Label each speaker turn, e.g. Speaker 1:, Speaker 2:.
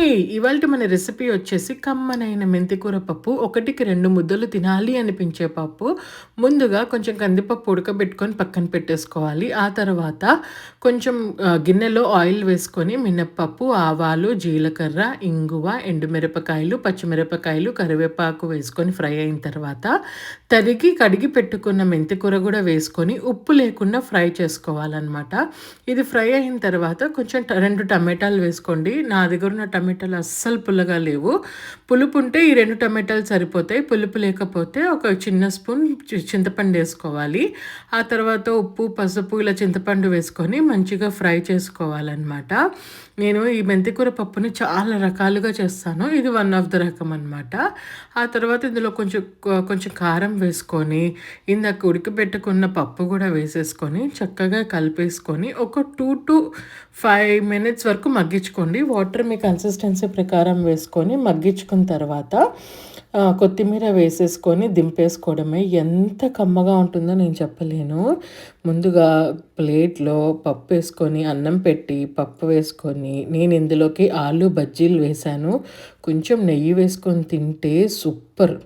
Speaker 1: హే! ఇవాల్టి మన రెసిపీ వచ్చేసి కమ్మనైన మెంతికూర పప్పు. ఒకటికి 2 ముద్దలు తినాలి అనిపించే పప్పు. ముందుగా కొంచెం కందిపప్పు ఉడకబెట్టుకొని పక్కన పెట్టేసుకోవాలి. ఆ తర్వాత కొంచెం గిన్నెలో ఆయిల్ వేసుకొని మినప్పప్పు, ఆవాలు, జీలకర్ర, ఇంగువ, ఎండుమిరపకాయలు, పచ్చిమిరపకాయలు, కరివేపాకు వేసుకొని ఫ్రై అయిన తర్వాత తరిగి, కడిగి పెట్టుకున్న మెంతికూర గూడా వేసుకొని ఉప్పు లేకుండా ఫ్రై చేసుకోవాలనమాట. ఇది ఫ్రై అయిన తర్వాత కొంచెం 2 టమాటాలు వేసుకోండి. నా దగ్గరున్న టమాటాలు అస్సలు పుల్లగా లేవు. పులుపు ఉంటే ఈ 2 టమాటాలు సరిపోతాయి. పులుపు లేకపోతే ఒక చిన్న స్పూన్ చింతపండేసుకోవాలి. ఆ తర్వాత ఉప్పు, పసుపు ఇలా చింతపండు వేసుకొని మంచిగా ఫ్రై చేసుకోవాలనమాట. నేను ఈ మెంతికూర పప్పుని చాలా రకాలుగా చేస్తాను. ఇది వన్ ఆఫ్ ద రకం అనమాట. ఆ తర్వాత ఇందులో కొంచెం కారం వేసుకొని, ఇందాక ఉడకబెట్టుకున్న పప్పు గూడా వేసేసుకొని, చక్కగా కలిపేసుకొని ఒక 2-5 మినిట్స్ వరకు మగ్గించుకోండి. వాటర్ మీ కన్సిస్టెన్సీ ప్రకారం వేసుకొని మగ్గించుకున్న తర్వాత కొత్తిమీర వేసేసుకొని దింపేసుకోవడమే. ఎంత కమ్మగా ఉంటుందో నేను చెప్పలేను. ముందుగా ప్లేట్‌లో పప్పేసుకొని, అన్నం పెట్టి, పప్పు వేసుకొని, నేను ఇందులోకి ఆలు బజ్జీలు వేశాను. కొంచెం నెయ్యి వేసుకొని తింటే సూపర్!